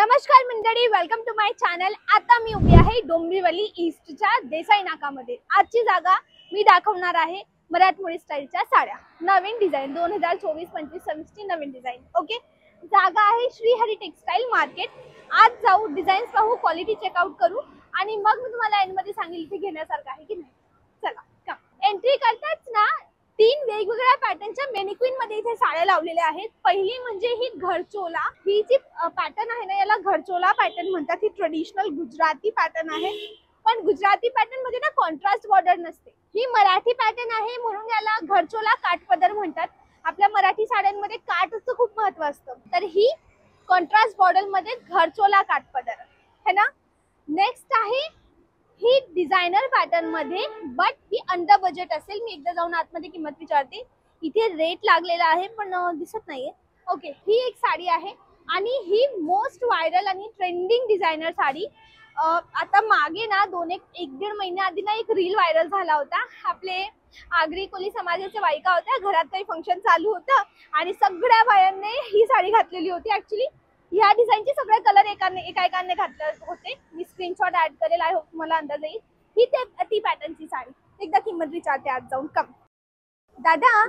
नमस्कार मंडळी, welcome to my channel. आता मी उभी आहे डोंबिवली ईस्टच्या देसाई नाकामध्ये। आजची जागा मी दाखवणार आहे मराठमोळी स्टाईलच्या साड्या, नवीन डिझाइन 2024-25-26 नवीन डिझाइन। ओके, जागा आहे श्रीहरी टेक्सटाईल मार्केट। आज जाऊ, डिझाईन्स पाहू, क्वालिटी चेकआउट करू आणि मग मी तुम्हाला एंड मध्ये सांगेल इथे घेण्यासारखं आहे की नाही। चला का एंट्री करताच ना 3 वेगवेगळ्या पॅटर्नच्या मेनिक्विन मध्ये इथे साड्या लावलेल्या आहेत। पहिली म्हणजे ही घरचोला, ही जी पॅटर्न आहे ना याला घरचोला पॅटर्न म्हणतात। ही ट्रेडिशनल गुजराती पॅटर्न आहे, पण गुजराती पॅटर्न मध्ये ना कॉन्ट्रास्ट बॉर्डर नसते। ही मराठी पॅटर्न आहे म्हणून याला घरचोला काठपदर म्हणतात। आपल्या मराठी साड्यांमध्ये काठचं खूप महत्त्व असतं, तर ही कॉन्ट्रास्ट बॉर्डर मध्ये घरचोला काठपदर है ना। नेक्स्ट आहे ही डिझायनर पॅटर्न मध्ये, बट ही अंडर बजेट असेल। मी एकदा जाऊन आतमध्ये किंमत विचारते। इथे रेट लागलेला आहे पण दिसत नाहीये। ओके, ही एक साडी आहे आणि ही मोस्ट व्हायरल आणि ट्रेंडिंग डिझायनर साडी। आता मागे ना एक दीड महिन्याआधी ना एक रील व्हायरल झाला होता। आपले आगरी कोली समाजाच्या बायका होत्या, घरात काही फंक्शन चालू होतं आणि सगळ्या बायांनी ही साडी घातलेली होती। ऍक्च्युली या डिझाईनचे सगळे कलर एकाने घातले होते। मी स्क्रीनशॉट ऍड करेल, आय होप मला अंदाज येईल। ही ती पॅटर्नची साडी। एकदा किंमत विचारते आज जाऊन। कम दादा,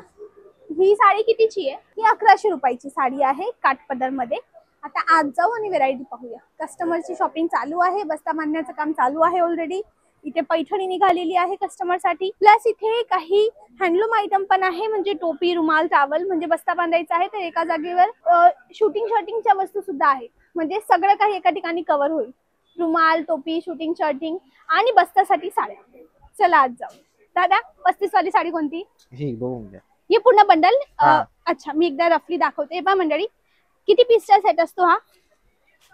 ही साडी कितीची आहे? ही 1100 रुपयाची साडी आहे काठपदर मध्ये। आता आज जाऊ आणि व्हेरायटी पाहूया। कस्टमरची शॉपिंग चालू आहे, बस्ता बांधण्याचं काम चालू आहे ऑलरेडी। इथे पैठणी निघालेली आहे कस्टमर साठी, प्लस इथे काही हँडलूम आयटम पण आहे, म्हणजे टोपी, रुमाल, टावल, म्हणजे बस्ता बांधायचा आहे तर एका जागेवर शूटिंगच्या वस्तू सुद्धा आहेत, म्हणजे सगळं काही एका ठिकाणी कव्हर होईल। रुमाल, टोपी, शूटिंग आणि बस्त्यासाठी साड्या। चला आज जाऊ। दादा, 35 वाली साडी कोणती? ही बघून घ्या। हे पूर्ण बंडल? अच्छा, मी एकदा रफली दाखवते बा मंडळी। किती पीसचा सेट असतो हा?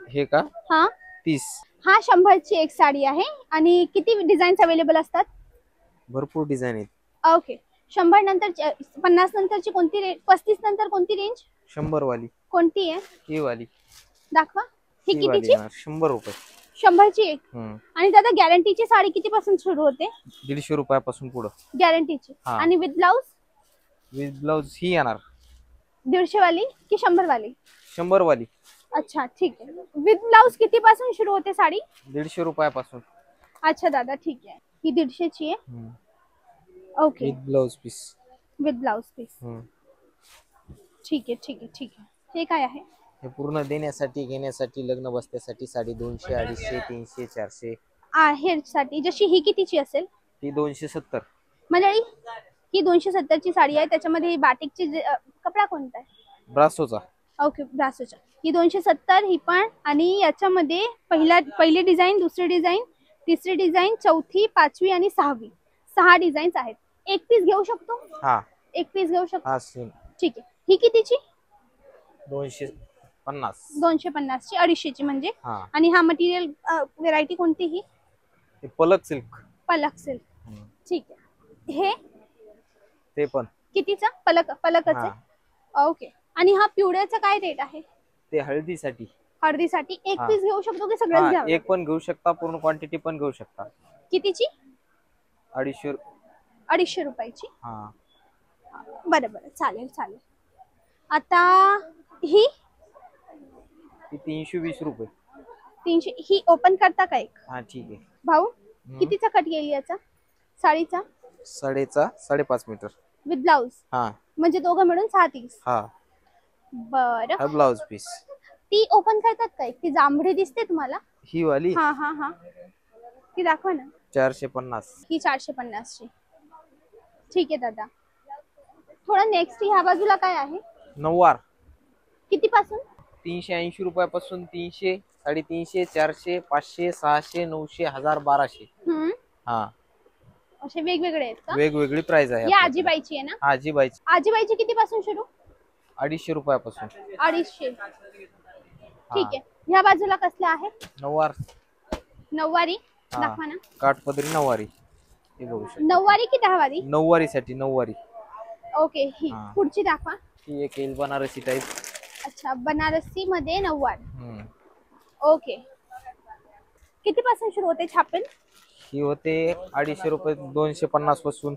हे का? हा 30। हा 100 ची एक साडी आहे। आणि किती डिझाईन्स अवेलेबल असतात? भरपूर डिझाइन आहेत। ओके, 100 नंतर 50 नंतरची कोणती रेंज? 35 नंतर कोणती रेंज? 100 वाली कोणती आहे? ही वाली दाखवा। ही कितीची? 100 रुपये। 100 ची एक। आणि दादा, गॅरंटीची साडी किती पासून सुरू होते? 150 रुपयापासून पुढे गॅरंटीची। आणि विथ ब्लाउज? विथ ब्लाउज ही येणार 150 वाली की 100 वाली? 100 वाली। अच्छा ठीक आहे। विथ ब्लाउज किती पासून सुरू होते साडी? 150 रुपयापासून। अच्छा दादा, ठीक आहे। ही 150 ची आहे। Okay, with blouse piece. With blouse piece. ठीक आहे। हे काय आहे? हे पूर्ण देण्यासाठी, घेण्यासाठी, लग्न बसण्यासाठी साडी 200, 250, 300, 400 आहे साठी। जशी ही कितीची असेल? ती 270। मंडळी, ही 270 ची साडी आहे। त्याच्यामध्ये बाटिकची कपडा कोणता आहे? ब्रासोचा। ओके, ब्रासोचा। ही 270 ही पण। आणि याच्यामध्ये पहिली डिझाइन, दुसरी डिझाइन, तिसरी डिझाइन, चौथी, पाचवी आणि सहावी, 6 डिझाईन्स आहेत। एक पीस घेऊ शकतो? हा, एक पीस घेऊ शकतो। हा सेम। ठीक आहे। ही कितीची? 250। 250 ची, 250 ची म्हणजे। हा। आणि हा मटेरियल व्हेरायटी कोणती? ही पलक सिल्क। पलक सिल्क। ठीक आहे। हे ते पण कितीचा? पलकच आहे। ओके। आणि हा पिवळ्याचा काय रेट आहे? ते हळदीसाठी। हळदीसाठी एक पीस घेऊ शकतो की सगळंच घ्यावं? एक पण घेऊ शकता, पूर्ण क्वांटिटी पण घेऊ शकता। कितीची? 250। 250 रुपयाची। हा, बरं चालेल। आता ही 320 रुपये। 300। ही ओपन करता का एक? हा ठीक आहे। भाऊ, कितीचा कट येईल याचा साडीचा? साडेचा 5.5 मीटर विथ ब्लाउज। हा, म्हणजे दोघं मिळून 630। हा। बरं, हा ब्लाउज पीस। ती ओपन करतात का एक? ती जांभळी दिसते तुम्हाला? ही वाली? हा, ती दाखवा ना। 450। ही 450 ची। ठीक आहे दादा। थोडं नेक्स्ट ह्या बाजूला काय आहे? नऊवार। किती पासून? 380 रुपयापासून 300, 350, 400, 500, 600, 900, 1000, 1200। हा, असे वेगवेगळे आहेत का? वेगवेगळी प्राइस आहे। ही आजीबाईची आहे ना? आजीबाईची। आजीबाईची किती पासून सुरू? 250 रुपयापासून। 250। ठीक आहे। ह्या बाजूला कसला आहे? नऊवार। नऊवारी दाखवा ना। काठपदरी नऊवारी। हे बघू शकता। नऊवारी की 10 वारी? नऊवारी साठी नऊवारी। ओके, ही पुढची दाखवा। ही एक येईल बनारसी टाइप। अच्छा, बनारसी मध्ये नऊवार। ओके, किती पासून सुरू होते छापेल? ही होते 250 रुपये, 250 पासून।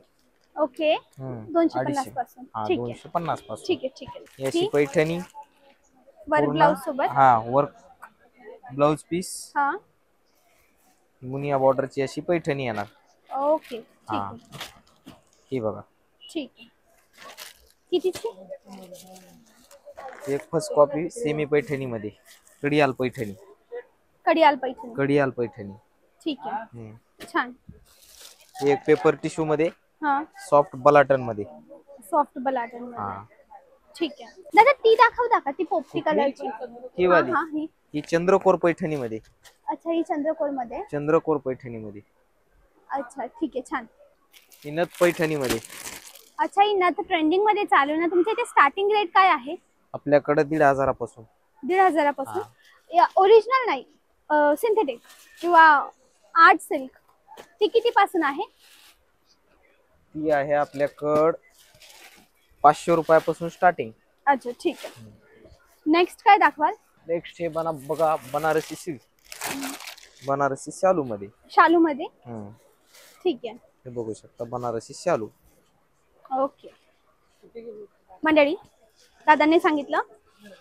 ओके, 250 पासून। ठीक आहे, 250 पासून। ठीक आहे। याची पैठणी वर्क ब्लाउज सोबत। हा, वर्क ब्लाउज पीस हा मुनिया बॉर्डरची अशी पैठणी येणार. ओके ठीक हा आहे. ही बघा ठीक आहे. कितीची? एक फर्स्ट कॉपी सेमी पैठणी मध्ये कडियाल पैठणी. कडियाल पैठणी. कडियाल पैठणी. ठीक आहे. छान. एक पेपर टिश्यू मध्ये हा सॉफ्ट बलाटन मध्ये. सॉफ्ट बलाटन मध्ये. हा ठीक आहे. दादा ती दाखवता का ती पोपटी कलरची? ही वाली. हा ही. ही चंद्रकोर पैठणी मध्ये. अच्छा ही चंद्रकोर मध्ये. चंद्रकोर पैठणी मध्ये. अच्छा ठीक आहे. छान. ही नथ पैठणी मध्ये. अच्छा ही नथ ट्रेंडिंग मध्ये चालू आहे ना. तुमच्या इथे स्टार्टिंग रेट काय आहे? आपल्याकडे 1,500 पासून. 1,500 पासून. ओरिजिनल नाही सिंथेटिक किंवा आर्ट सिल्क ती किती पासून आहे? ती आहे आपल्याकडे 500 रुपयापासून स्टार्टिंग. अच्छा ठीक आहे. नेक्स्ट काय दाखवाल? नेक्स्ट हे बघा बनारसी सिल्क. बनारसी शालू मध्ये. शालू मध्ये. ठीक आहे. हे बघू शकता बनारसी शालू. ओके. मंडळी दादांनी सांगितलं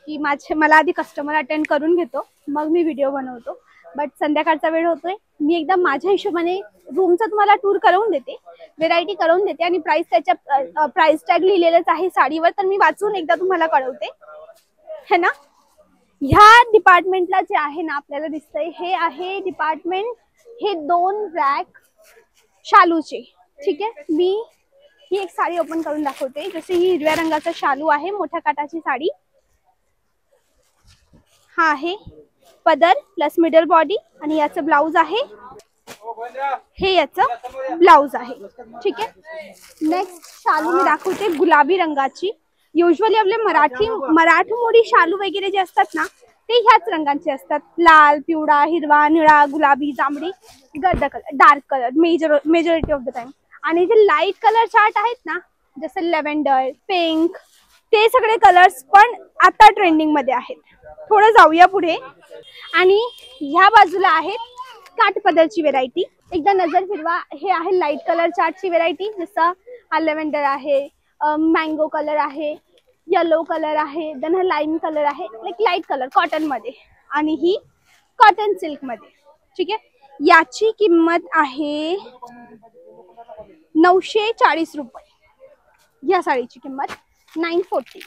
की मला आधी कस्टमर अटेंड करून घेतो मग मी व्हिडिओ बनवतो. बट संध्याकाळचा वेळ होतोय. मी एकदम माझ्या हिशोबाने रूमचा तुम्हाला टूर करवून देते, व्हेरायटी करवून देते आणि प्राइस त्याच्या प्राइस टॅग लिहिलेलंच आहे साडीवर, तर मी वाचून एकदा तुम्हाला कळवते है ना. ह्या डिपार्टमेंटला जे आहे ना आपल्याला दिसतंय हे आहे डिपार्टमेंट. हे 2 रॅक शालूचे. ठीक आहे. मी ही एक साडी ओपन करून दाखवते. जसे ही हिरव्या रंगाचा शालू आहे, मोठ्या काठाची साडी. हा आहे पदर प्लस मिडल बॉडी आणि याचं ब्लाउज आहे. हे याचं ब्लाउज आहे. ठीक आहे. नेक्स्ट शालू मी दाखवते गुलाबी रंगाची. युजली आपले मराठमोळी शालू वगैरे जे असतात ना ते ह्याच रंगांचे असतात. लाल, पिवळा, हिरवा, निळा, गुलाबी, जांभळी, गर्द colour, dark colour majority of the time. आणि जे लाईट कलर चार्ट आहेत ना जसं लेव्हेंडर, पिंक, ते सगळे कलर्स पण आता ट्रेंडिंग मध्ये आहेत. थोडं जाऊया पुढे आणि ह्या बाजूला आहेत काठपदरची व्हेरायटी. एकदा नजर फिरवा. हे आहे लाईट कलर चार्टची व्हेरायटी. जसं हा लेव्हेंडर आहे, मँगो कलर आहे, येलो कलर आहे, देन हा लाईम कलर आहे, लाईट कलर कॉटन मध्ये आणि ही कॉटन सिल्क मध्ये. ठीक आहे. याची किंमत आहे 940 रुपये. या साडीची किंमत 940.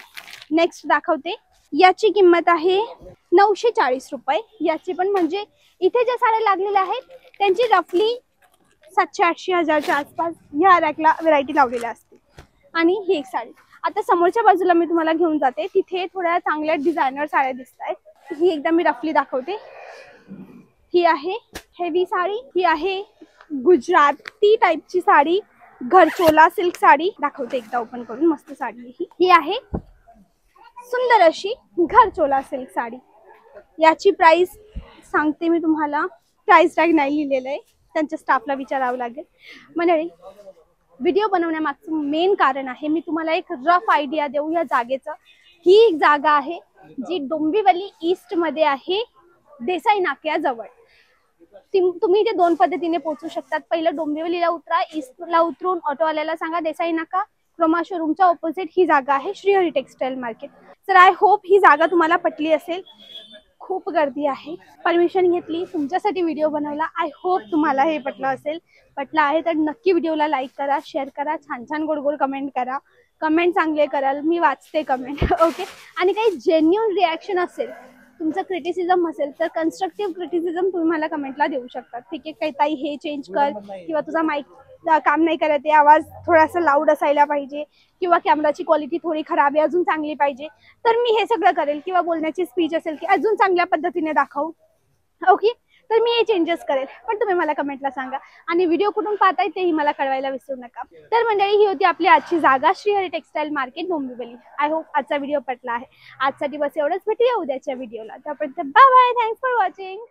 नेक्स्ट दाखवते. याची किंमत आहे 940 रुपये. याची पण म्हणजे इथे ज्या साड्या लागलेल्या आहेत त्यांची रफली 700-800 हजारच्या आसपास ह्या रॅकला व्हेरायटी लावलेल्या असते. आणि ही एक साडी आता समोरच्या बाजूला मी तुम्हाला घेऊन जाते. तिथे थोड्या चांगल्या डिझायनर साड्या दिसत आहेत. ही एकदा मी रफली दाखवते. ही आहे हेवी साडी. ही आहे गुजराती टाईपची साडी, घरचोला सिल्क साडी. दाखवते एकदा ओपन करून. मस्त साडी आहे ही आहे सुंदर अशी घरचोला सिल्क साडी. याची प्राइस सांगते मी तुम्हाला. प्राइस टॅग नाही लिहिलेलं आहे, त्यांच्या स्टाफला विचारावं लागेल. मंडळी व्हिडिओ बनवण्यामागचं मेन कारण आहे मी तुम्हाला एक रफ आयडिया देऊ या जागेचं. ही एक जागा आहे जी डोंबिवली ईस्ट मध्ये आहे, देसाई नाक्याजवळ. तुम्ही इथे 2 पद्धतीने पोहोचू शकतात. पहिलं डोंबिवलीला उतरा, ईस्टला उतरून ऑटोवाल्याला सांगा देसाई नाका, क्रोमा शोरूमच्या ऑपोजिट ही जागा आहे श्रीहरी टेक्सटाईल मार्केट. तर आय होप ही जागा तुम्हाला पटली असेल. खूप गर्दी आहे. परमिशन घेतली, तुमच्यासाठी व्हिडिओ बनवला. आय होप तुम्हाला हे पटलं असेल. पटलं आहे तर नक्की व्हिडिओला लाईक करा, शेअर करा, छान छान गोड गोड कमेंट करा. कमेंट चांगले कराल, मी वाचते कमेंट. ओके. आणि काही जेन्युइन रिॲक्शन असेल, तुमचं क्रिटिसिझम असेल तर कन्स्ट्रक्टिव्ह क्रिटिसिझम तुम्ही मला कमेंटला देऊ शकता. ठीक आहे. काही ताई हे चेंज कर, किंवा तुझा माईक काम नाही करत आहे, आवाज थोडासा लाऊड असायला पाहिजे, किंवा कॅमेराची क्वालिटी थोडी खराब आहे, अजून चांगली पाहिजे, तर मी हे सगळं करेल. किंवा बोलण्याची स्पीच असेल की अजून चांगल्या पद्धतीने दाखवू. ओके. तर मी हे चेंजेस करेल, पण तुम्ही मला कमेंटला सांगा. आणि व्हिडिओ कुठून पाहताय तेही मला कळवायला विसरू नका. तर मंडळी ही होती आपली आजची जागा Shrihari textile market Dombivli. I hope आजचा व्हिडिओ पटला आहे. आजसाठी बस एवढंच. भेटूया उद्याच्या व्हिडिओला. तोपर्यंत bye bye. Thanks for watching.